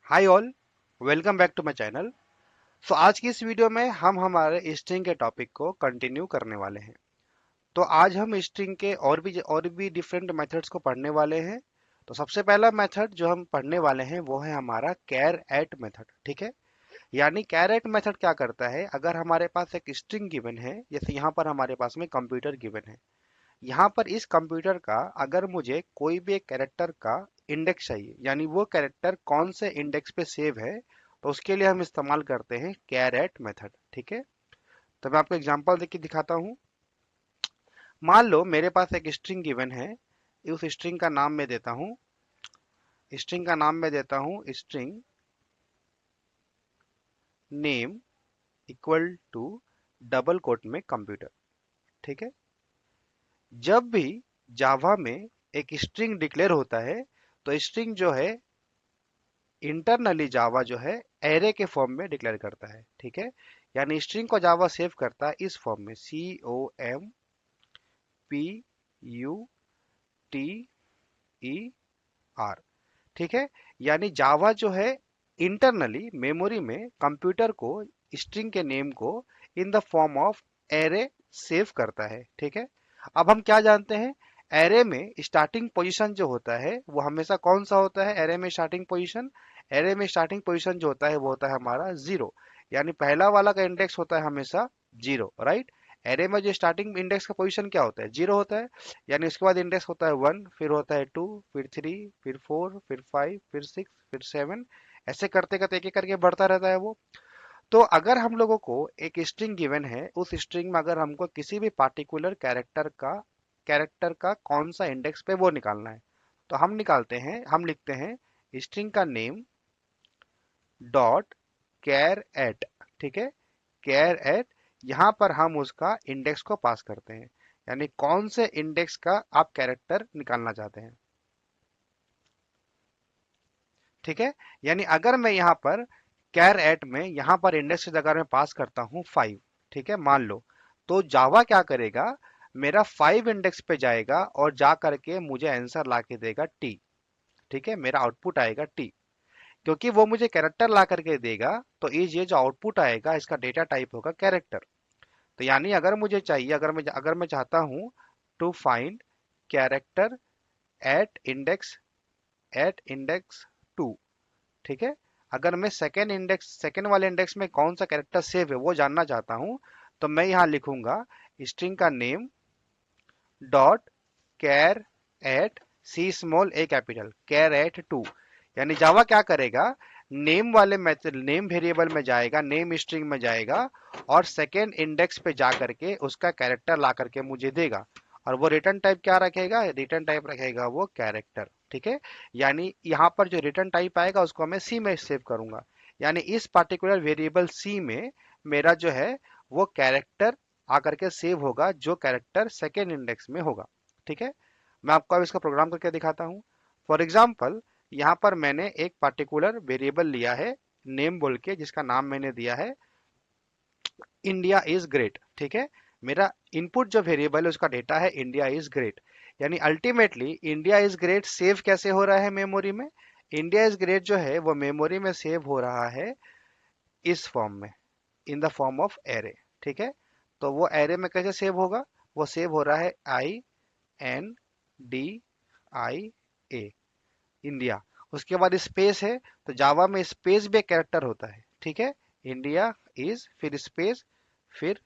Hi all, welcome back to my channel. So आज की इस वीडियो में हम हमारे स्ट्रिंग के टॉपिक को कंटिन्यू करने वाले हैं। तो आज हम स्ट्रिंग के और भी डिफरेंट मेथड्स को पढ़ने वाले हैं। तो सबसे पहला मेथड जो हम पढ़ने वाले हैं वो है हमारा कैर एट मेथड। ठीक है, यानी कैर एट मेथड क्या करता है, अगर हमारे पास एक स्ट्रिंग गिवन है, जैसे यहाँ पर हमारे पास में कंप्यूटर गिवन है, यहाँ पर इस कंप्यूटर का अगर मुझे कोई भी एक कैरेक्टर का इंडेक्स चाहिए, यानी वो कैरेक्टर कौन से इंडेक्स पे सेव है, तो उसके लिए हम इस्तेमाल करते हैं कैर एट मेथड। ठीक है, तो मैं आपको एग्जांपल देके दिखाता हूँ। मान लो मेरे पास एक स्ट्रिंग गिवन है, उस स्ट्रिंग का नाम मैं देता हूँ, string name equal to double quote में कंप्यूटर। ठीक है, जब भी जावा में एक स्ट्रिंग डिक्लेयर होता है तो स्ट्रिंग जो है इंटरनली जावा जो है एरे के फॉर्म में डिक्लेयर करता है। ठीक है, यानी स्ट्रिंग को जावा सेव करता है इस फॉर्म में COMPUTER। ठीक है, यानी जावा जो है इंटरनली मेमोरी में कंप्यूटर को स्ट्रिंग के नेम को in the form of array save करता है। ठीक है, अब हम क्या जानते हैं, एरे में स्टार्टिंग पोजीशन जो होता है वो हमेशा कौन सा होता है, एरे में स्टार्टिंग पोजीशन जो होता है वो होता है हमारा जीरो, यानी पहला वाला का इंडेक्स होता है हमेशा जीरो, राइट। एरे में जो स्टार्टिंग इंडेक्स का पोजीशन क्या होता है, जीरो होता है, यानी उसके बाद इंडेक्स होता है वन, फिर होता है टू, फिर थ्री, फिर फोर, फिर फाइव, फिर सिक्स, फिर सेवन, ऐसे करते करते एक एक करके बढ़ता रहता है वो। तो अगर हम लोगों को एक स्ट्रिंग गिवन है, उस स्ट्रिंग में अगर हमको किसी भी पार्टिकुलर कैरेक्टर का कौन सा इंडेक्स पे वो निकालना है, तो हम लिखते हैं स्ट्रिंग का नेम डॉट कैर एट। ठीक है, कैर एट, यहाँ पर हम उसका इंडेक्स को पास करते हैं, यानी कौन से इंडेक्स का आप कैरेक्टर निकालना चाहते हैं। ठीक है, यानी अगर मैं यहाँ पर कैर एट में यहाँ पर इंडेक्स की जगह में पास करता हूँ फाइव, ठीक है मान लो, तो जावा क्या करेगा, मेरा फाइव इंडेक्स पे जाएगा और जा करके मुझे आंसर ला के देगा टी। ठीक है, मेरा आउटपुट आएगा टी, क्योंकि वो मुझे कैरेक्टर ला करके देगा, तो ये जो आउटपुट आएगा इसका डेटा टाइप होगा कैरेक्टर। तो यानी अगर मुझे चाहिए, अगर मैं चाहता हूँ to find character at index two, ठीक है, अगर मैं सेकेंड वाले इंडेक्स में कौन सा कैरेक्टर सेव है वो जानना चाहता हूं, तो मैं यहां लिखूंगा स्ट्रिंग का name dot char at C small A capital char at two. यानी जावा क्या करेगा, नेम वाले मेथड नेम वेरिएबल में जाएगा, नेम स्ट्रिंग में जाएगा और सेकेंड इंडेक्स पे जा करके उसका कैरेक्टर ला करके मुझे देगा, और वो रिटर्न टाइप क्या रखेगा, रिटर्न टाइप रखेगा वो कैरेक्टर। ठीक है, यानी यहाँ पर जो रिटर्न टाइप आएगा उसको मैं सी में सेव करूंगा, यानी इस पर्टिकुलर वेरिएबल सी में मेरा जो है वो कैरेक्टर आकर के सेव होगा, जो कैरेक्टर सेकेंड इंडेक्स में होगा। ठीक है, मैं आपको अब इसका प्रोग्राम करके दिखाता हूँ। फॉर एग्जाम्पल, यहाँ पर मैंने एक पर्टिकुलर वेरिएबल लिया है नेम बोल के, जिसका नाम मैंने दिया है इंडिया इज ग्रेट। ठीक है, मेरा इनपुट जो वेरिएबल है उसका डेटा है इंडिया इज ग्रेट, यानी ultimately India is great save कैसे हो रहा है मेमोरी में, इंडिया इज ग्रेट जो है वो मेमोरी में सेव हो रहा है इस फॉर्म में, in the form of array. ठीक है, तो वो एरे में कैसे सेव होगा, वो सेव हो रहा है INDIA, इंडिया, उसके बाद स्पेस है, तो जावा में स्पेस भी एक कैरेक्टर होता है। ठीक है, इंडिया इज फिर स्पेस फिर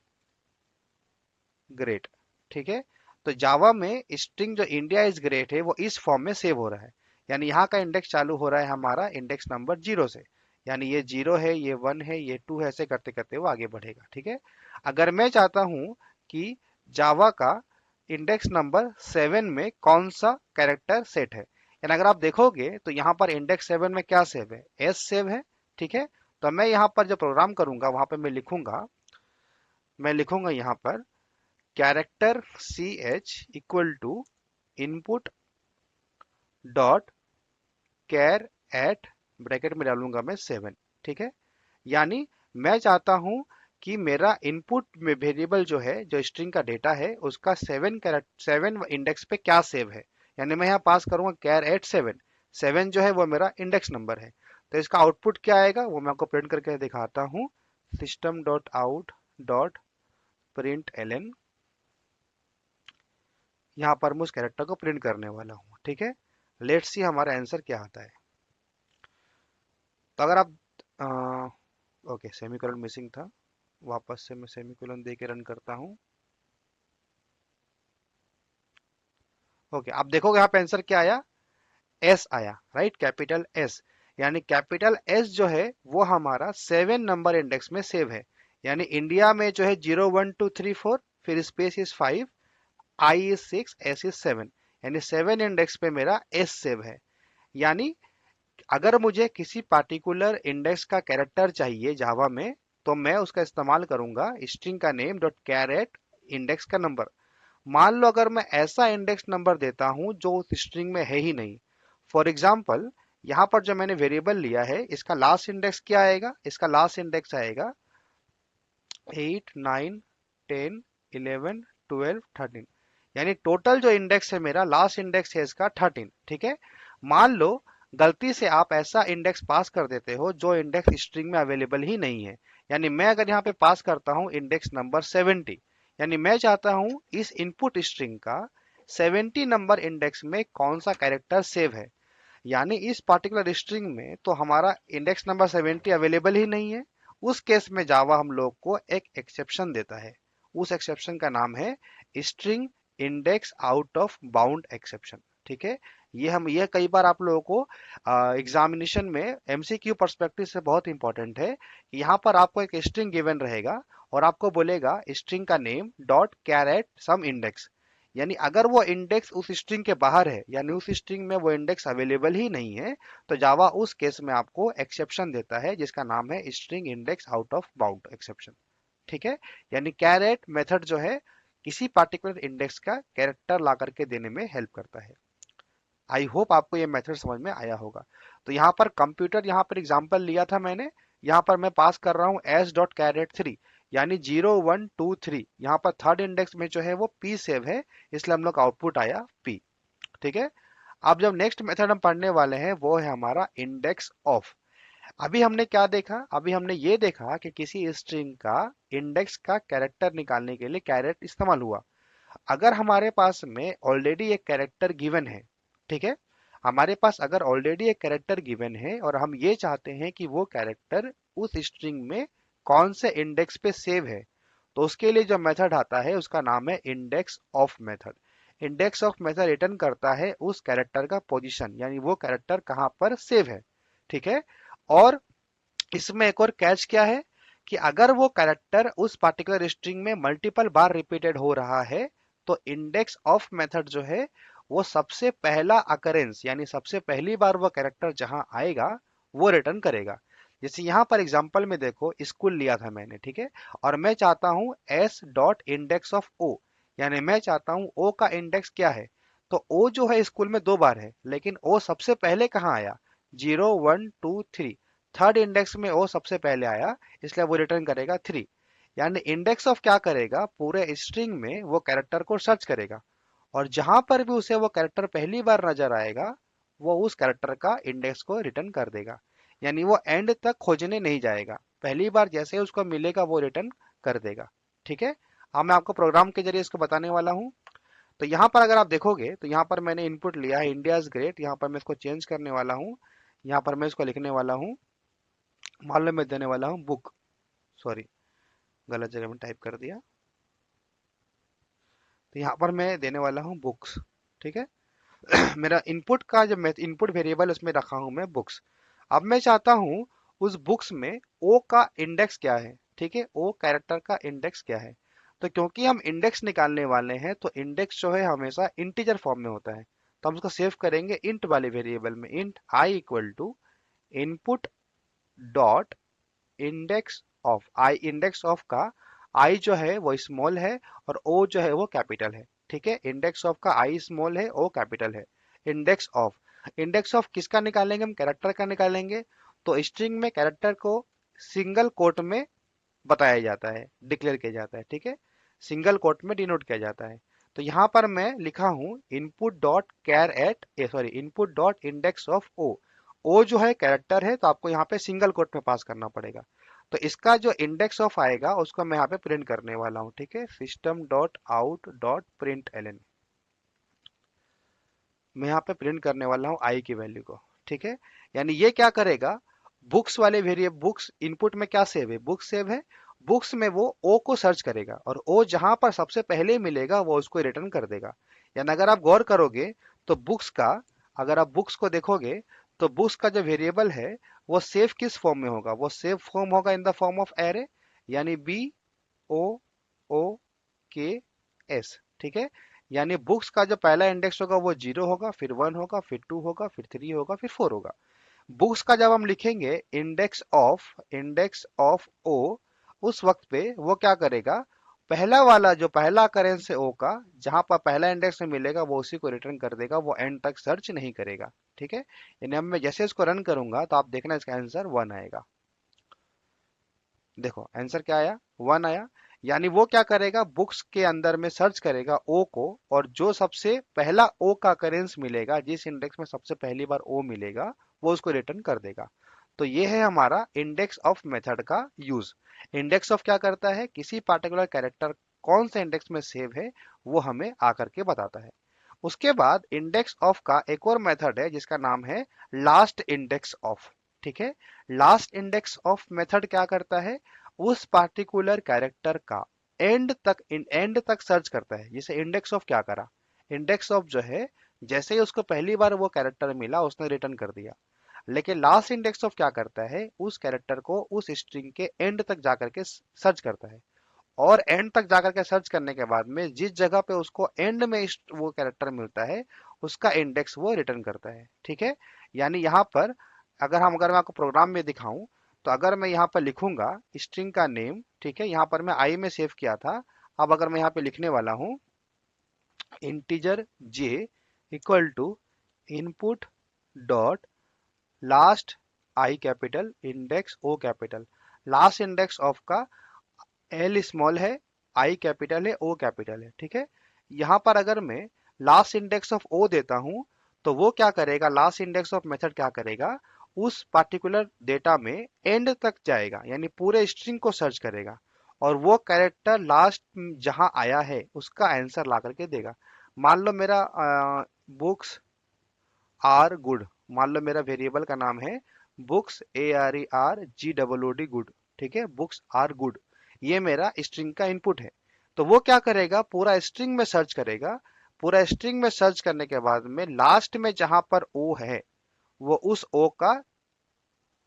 ग्रेट। ठीक है, तो जावा में स्ट्रिंग जो इंडिया इज ग्रेट है वो इस फॉर्म में सेव हो रहा है, यानी यहाँ का इंडेक्स चालू हो रहा है हमारा इंडेक्स नंबर जीरो से, यानी ये जीरो है, ये वन है, ये टू है, ऐसे करते करते वो आगे बढ़ेगा। ठीक है, अगर मैं चाहता हूँ कि जावा का इंडेक्स नंबर सेवन में कौन सा कैरेक्टर सेट है, यानी अगर आप देखोगे तो यहाँ पर इंडेक्स सेवन में क्या सेव है, एस सेव है। ठीक है, तो मैं यहाँ पर जो प्रोग्राम करूंगा वहां पर मैं लिखूंगा यहाँ पर character CH equal to input dot char at, bracket में डालूंगा मैं सेवन। ठीक है, यानी मैं चाहता हूं कि मेरा इनपुट में वेरिएबल जो है, जो स्ट्रिंग का डेटा है, उसका सेवन इंडेक्स पे क्या सेव है, यानी मैं यहाँ पास करूंगा कैर एट सेवन, सेवन जो है वो मेरा इंडेक्स नंबर है। तो इसका आउटपुट क्या आएगा वो मैं आपको प्रिंट करके दिखाता हूँ। System dot out dot print L N, यहाँ पर मैं उस कैरेक्टर को प्रिंट करने वाला हूँ। ठीक है, लेट्स सी हमारा आंसर क्या आता है। तो अगर आप ओके, सेमीकोलन मिसिंग था, वापस से मैं सेमीकोलन दे के रन करता हूँ। ओके, आप देखोगे यहाँ पे आंसर क्या आया, एस आया, राइट, कैपिटल एस। यानी कैपिटल एस जो है वो हमारा 7 नंबर इंडेक्स में सेव है। यानी इंडिया में जो है 0 1 2 3 4, फिर space is 5, I is 6, S is 7, यानी 7 इंडेक्स पे मेरा एस सेव है। यानी अगर मुझे किसी पार्टिकुलर इंडेक्स का कैरेक्टर चाहिए जावा में, तो मैं उसका इस्तेमाल करूंगा स्ट्रिंग का नेम डॉट कैरेट इंडेक्स का नंबर। मान लो अगर मैं ऐसा इंडेक्स नंबर देता हूं जो उस स्ट्रिंग में है ही नहीं। फॉर एग्जाम्पल, यहाँ पर जो मैंने वेरिएबल लिया है इसका लास्ट इंडेक्स क्या आएगा, इसका लास्ट इंडेक्स आएगा 8 9 10 11 12 13, यानी टोटल जो इंडेक्स है मेरा, लास्ट इंडेक्स है इसका 13। ठीक है, मान लो गलती से आप ऐसा इंडेक्स पास कर देते हो जो इंडेक्स स्ट्रिंग में अवेलेबल ही नहीं है। यानी मैं अगर यहाँ पे पास करता हूँ इंडेक्स नंबर 70, यानी मैं चाहता हूँ इस इनपुट स्ट्रिंग का 70 नंबर इंडेक्स में कौन सा कैरेक्टर सेव है। यानी इस पर्टिकुलर स्ट्रिंग में तो हमारा इंडेक्स नंबर 70 अवेलेबल ही नहीं है। उस केस में जावा हम लोग को एक एक्सेप्शन देता है। उस एक्सेप्शन का नाम है string index out of bound exception. ठीक है, ये कई बार आप लोगों को एग्जामिनेशन में एमसीक्यू पर्सपेक्टिव से बहुत इंपॉर्टेंट है। यहाँ पर आपको एक स्ट्रिंग गिवन रहेगा और आपको बोलेगा स्ट्रिंग का नेम डॉट कैरेट सम इंडेक्स। यानी अगर वो इंडेक्स उस स्ट्रिंग के बाहर है, यानी उस स्ट्रिंग में वो इंडेक्स अवेलेबल ही नहीं है, तो जावा उस केस में आपको एक्सेप्शन देता है जिसका नाम है string index out of bound exception. ठीक है, यानी कैरेट मेथड जो है किसी पार्टिकुलर इंडेक्स का कैरेक्टर ला करके देने में हेल्प करता है। आई होप आपको ये मेथड समझ में आया होगा। तो यहाँ पर कंप्यूटर, यहाँ पर एग्जांपल लिया था मैंने, यहाँ पर मैं पास कर रहा हूँ एस डॉट कैरेट 3, यानी 0 1 2 3, यहाँ पर थर्ड इंडेक्स में जो है वो पी सेव है, इसलिए हम लोग का आउटपुट आया पी। ठीक है, अब जब नेक्स्ट मेथड हम पढ़ने वाले हैं वो है हमारा इंडेक्स ऑफ। अभी हमने क्या देखा, अभी हमने ये देखा कि किसी स्ट्रिंग का इंडेक्स का कैरेक्टर निकालने के लिए कैरेट इस्तेमाल हुआ। अगर हमारे पास में ऑलरेडी एक कैरेक्टर गिवन है, ठीक है, हमारे पास अगर ऑलरेडी एक कैरेक्टर गिवन है और हम ये चाहते हैं कि वो कैरेक्टर उस स्ट्रिंग में कौन से इंडेक्स पे सेव है, तो उसके लिए जो मेथड आता है उसका नाम है index of method. Index of method return करता है उस कैरेक्टर का पोजीशन, यानी वो कैरेक्टर कहाँ पर सेव है। ठीक है, और इसमें एक और कैच क्या है कि अगर वो कैरेक्टर उस पार्टिकुलर स्ट्रिंग में मल्टीपल बार रिपीटेड हो रहा है, तो इंडेक्स ऑफ मेथड जो है वो सबसे पहला अकरेंस, यानी सबसे पहली बार वो कैरेक्टर जहां आएगा वो रिटर्न करेगा। जैसे यहाँ पर एग्जांपल में देखो, स्कूल लिया था मैंने, ठीक है, और मैं चाहता हूँ S dot index of O, यानी मैं चाहता हूँ ओ का इंडेक्स क्या है। तो ओ जो है स्कूल में 2 बार है, लेकिन ओ सबसे पहले कहाँ आया, 0 1 2 3, थर्ड इंडेक्स में ओ सबसे पहले आया, इसलिए वो रिटर्न करेगा 3। यानी इंडेक्स ऑफ क्या करेगा, पूरे स्ट्रिंग में वो कैरेक्टर को सर्च करेगा और जहां पर भी उसे वो कैरेक्टर पहली बार नजर आएगा वो उस कैरेक्टर का इंडेक्स को रिटर्न कर देगा। यानी वो एंड तक खोजने नहीं जाएगा, पहली बार जैसे ही उसको मिलेगा वो रिटर्न कर देगा। ठीक है, अब मैं आपको प्रोग्राम के जरिए इसको बताने वाला हूँ। तो यहाँ पर अगर आप देखोगे तो यहाँ पर मैंने इनपुट लिया है इंडिया इज ग्रेट, यहाँ पर मैं इसको चेंज करने वाला हूँ। यहाँ पर मैं इसको लिखने वाला हूँ, मान लो मैं देने वाला हूँ बुक, सॉरी गलत जगह में टाइप कर दिया। तो यहाँ पर मैं देने वाला हूँ बुक्स। ठीक है, मेरा इनपुट का जो मैं इनपुट वेरिएबल उसमें रखा हूँ मैं बुक्स। अब मैं चाहता हूँ उस बुक्स में ओ का इंडेक्स क्या है, ठीक है, ओ कैरेक्टर का इंडेक्स क्या है। तो क्योंकि हम इंडेक्स निकालने वाले हैं तो इंडेक्स जो है हमेशा इंटीजर फॉर्म में होता है, तो हम उसको सेव करेंगे इंट वाले वेरिएबल में, int I equal to input dot index of. I index of का आई जो है वो स्मॉल है और ओ जो है वो कैपिटल है। ठीक है, इंडेक्स ऑफ का आई स्मॉल है, ओ कैपिटल है। इंडेक्स ऑफ, इंडेक्स ऑफ किसका निकालेंगे हम, कैरेक्टर का निकालेंगे। तो स्ट्रिंग में कैरेक्टर को सिंगल कोट में बताया जाता है, डिक्लेयर किया जाता है। ठीक है, सिंगल कोट में डिनोट किया जाता है। तो यहाँ पर मैं लिखा हूँ input dot char at sorry input dot index of O, O जो है कैरेक्टर है, तो आपको यहाँ पे सिंगल कोट में पास करना पड़ेगा। तो इसका जो इंडेक्स ऑफ आएगा उसको मैं यहाँ पे प्रिंट करने वाला हूँ, ठीक है, system dot out dot print L N. मैं यहाँ पे प्रिंट करने वाला हूँ आई की वैल्यू को, ठीक है। यानी ये क्या करेगा, बुक्स वाले वेरिएबल, बुक्स इनपुट में क्या सेव है, बुक्स सेव है, बुक्स में वो ओ को सर्च करेगा और ओ जहां पर सबसे पहले मिलेगा वो उसको रिटर्न कर देगा। यानी अगर आप गौर करोगे तो बुक्स का, अगर आप बुक्स को देखोगे तो बुक्स का जो वेरिएबल है वो सेव किस फॉर्म में होगा, वो सेव फॉर्म होगा in the form of array, यानी बी ओ ओ के एस, ठीक है। यानी बुक्स का जो पहला इंडेक्स होगा वो 0 होगा, फिर 1 होगा, फिर 2 होगा, फिर 3 होगा, फिर 4 होगा। बुक्स का जब हम लिखेंगे इंडेक्स ऑफ ओ, उस वक्त पे वो क्या करेगा, पहला वाला जो पहला करेंस है ओ का, जहां पर पहला इंडेक्स में मिलेगा वो उसी को रिटर्न कर देगा, वो एंड तक सर्च नहीं करेगा, ठीक है। यानी अब मैं जैसे इसको रन करूंगा तो आप देखना इसका आंसर 1 आएगा। देखो आंसर क्या आया, 1 आया। यानी वो क्या करेगा, बुक्स के अंदर में सर्च करेगा ओ को, और जो सबसे पहला ओ का करेंस मिलेगा, जिस इंडेक्स में सबसे पहली बार ओ मिलेगा, वो उसको रिटर्न कर देगा। तो ये है हमारा इंडेक्स ऑफ मेथड का यूज। इंडेक्स ऑफ क्या करता है, किसी पार्टिकुलर कैरेक्टर कौन से इंडेक्स में सेव है वो हमें आकर के बताता है। उसके बाद इंडेक्स ऑफ का एक और मेथड है जिसका नाम है लास्ट इंडेक्स ऑफ, ठीक है। लास्ट इंडेक्स ऑफ मेथड क्या करता है, उस पार्टिकुलर कैरेक्टर का एंड तक सर्च करता है। जैसे इंडेक्स ऑफ क्या करा, इंडेक्स ऑफ जो है जैसे ही उसको पहली बार वो कैरेक्टर मिला उसने रिटर्न कर दिया। लेकिन लास्ट इंडेक्स ऑफ क्या करता है, उस कैरेक्टर को उस स्ट्रिंग के एंड तक जाकर के सर्च करता है, और एंड तक जाकर के सर्च करने के बाद में जिस जगह पे उसको एंड में वो कैरेक्टर मिलता है उसका इंडेक्स वो रिटर्न करता है, ठीक है। यानी यहाँ पर अगर मैं आपको प्रोग्राम में दिखाऊं, तो अगर मैं यहाँ पर लिखूंगा स्ट्रिंग का नेम, ठीक है, यहाँ पर मैं आई में सेव किया था। अब अगर मैं यहाँ पे लिखने वाला हूँ integer J equal to input dot last I capital index O capital, last index of का एल स्मॉल है, आई कैपिटल है, ओ कैपिटल है, ठीक है। यहां पर अगर मैं लास्ट इंडेक्स ऑफ ओ देता हूं तो वो क्या करेगा, लास्ट इंडेक्स ऑफ मेथड क्या करेगा, उस पार्टिकुलर डेटा में एंड तक जाएगा, यानी पूरे स्ट्रिंग को सर्च करेगा, और वो कैरेक्टर लास्ट जहां आया है उसका आंसर ला करके देगा। मान लो मेरा बुक्स आर गुड, मान लो मेरा वेरिएबल का नाम है बुक्स, ARERGOOD गुड, ठीक है, बुक्स आर गुड, ये मेरा स्ट्रिंग का इनपुट है। तो वो क्या करेगा, पूरा स्ट्रिंग में सर्च करेगा, पूरा स्ट्रिंग में सर्च करने के बाद में लास्ट में जहां पर ओ है वो उस ओ का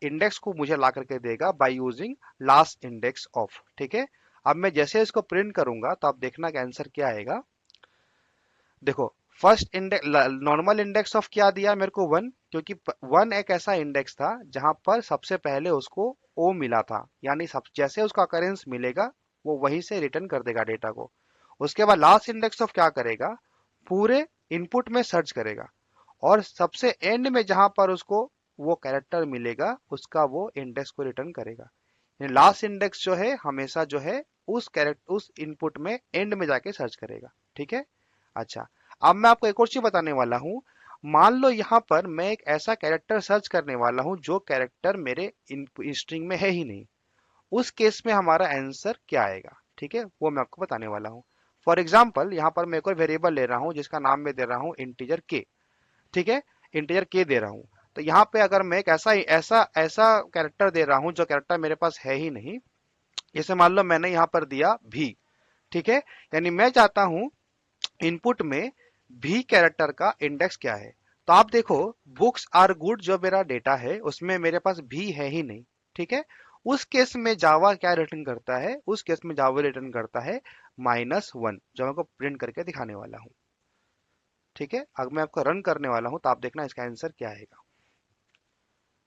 इंडेक्स को मुझे ला करके देगा by using last index of, ठीक है। अब मैं जैसे इसको प्रिंट करूंगा तो आप देखना कि आंसर क्या आएगा। देखो first index, normal index of क्या दिया मेरे को 1, क्योंकि 1 एक ऐसा इंडेक्स था जहां पर सबसे पहले उसको ओ मिला था, यानी सब जैसे उसका अकरेंस मिलेगा वो वहीं से रिटर्न कर देगा डेटा को। उसके बाद लास्ट इंडेक्स ऑफ क्या करेगा, पूरे इनपुट में सर्च करेगा, और सबसे एंड में जहां पर उसको वो कैरेक्टर मिलेगा उसका वो इंडेक्स को रिटर्न करेगा। लास्ट इंडेक्स जो है हमेशा जो है उस इनपुट में एंड में जाके सर्च करेगा, ठीक है। अच्छा, अब मैं आपको एक और चीज बताने वाला हूं। मान लो यहाँ पर मैं एक ऐसा कैरेक्टर सर्च करने वाला हूं जो कैरेक्टर मेरे स्ट्रिंग में है ही नहीं, उस केस में हमारा आंसर क्या आएगा, ठीक है, वो मैं आपको बताने वाला हूँ। फॉर एग्जाम्पल यहाँ पर मैं एक और वेरिएबल ले रहा हूँ जिसका नाम मैं दे रहा हूँ इंटीजर के, ठीक है, इंटीजर के दे रहा हूँ। तो यहाँ पे अगर मैं एक ऐसा ऐसा ऐसा कैरेक्टर दे रहा हूँ जो कैरेक्टर मेरे पास है ही नहीं, जैसे मान लो मैंने यहाँ पर दिया भी, ठीक है, यानी मैं चाहता हूँ इनपुट में भी कैरेक्टर का इंडेक्स क्या है। तो आप देखो बुक्स आर गुड जो मेरा डेटा है उसमें मेरे पास भी है ही नहीं, ठीक है। उस केस में जावा क्या रिटर्न करता है, उस केस में जावा रिटर्न करता है -1, जो मैं आपको प्रिंट करके दिखाने वाला हूँ, ठीक है। अगर मैं आपको रन करने वाला हूँ तो आप देखना इसका आंसर क्या आएगा।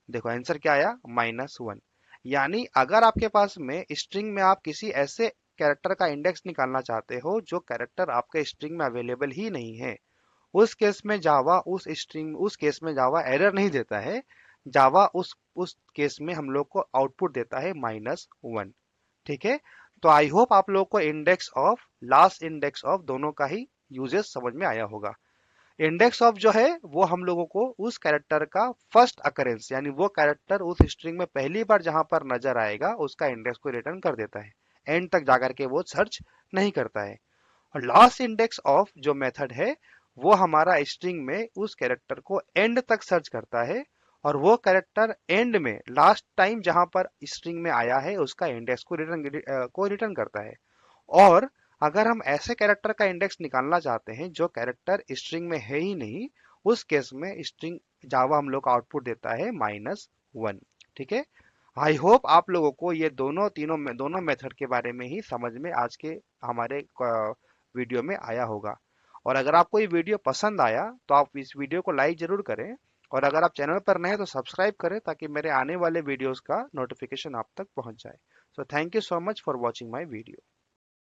देखो आंसर क्या आया, -1। यानी अगर आपके पास में स्ट्रिंग में आप किसी ऐसे कैरेक्टर का इंडेक्स निकालना चाहते हो जो कैरेक्टर आपके स्ट्रिंग में अवेलेबल ही नहीं है, उस केस में जावा एरर नहीं देता है। जावा उस केस में हम लोग को आउटपुट देता है -1, ठीक है। तो आई होप आप लोग को index of, last index of दोनों का ही यूजेस समझ में आया होगा। इंडेक्स ऑफ जो है वो हम लोगों को उस कैरेक्टर का फर्स्ट अकरेंस, यानी वो कैरेक्टर उस स्ट्रिंग में पहली बार जहां पर नजर आएगा उसका इंडेक्स को रिटर्न कर देता है। एंड तक जाकर के वो सर्च नहीं करता है। और लास्ट इंडेक्स ऑफ जो मेथड है वो हमारा स्ट्रिंग में उस कैरेक्टर को एंड तक सर्च करता है, और वो कैरेक्टर एंड में लास्ट टाइम जहां पर स्ट्रिंग में आया है उसका इंडेक्स को रिटर्न करता है। और अगर हम ऐसे कैरेक्टर का इंडेक्स निकालना चाहते हैं जो कैरेक्टर स्ट्रिंग में है ही नहीं, उस केस में स्ट्रिंग जावा हम लोग का आउटपुट देता है -1। ठीक है। आई होप आप लोगों को ये दोनों मेथड के बारे में ही समझ में आज के हमारे वीडियो में आया होगा। और अगर आपको ये वीडियो पसंद आया तो आप इस वीडियो को लाइक जरूर करें, और अगर आप चैनल पर नए हैं तो सब्सक्राइब करें ताकि मेरे आने वाले वीडियोस का नोटिफिकेशन आप तक पहुंच जाए। So thank you so much for watching my video.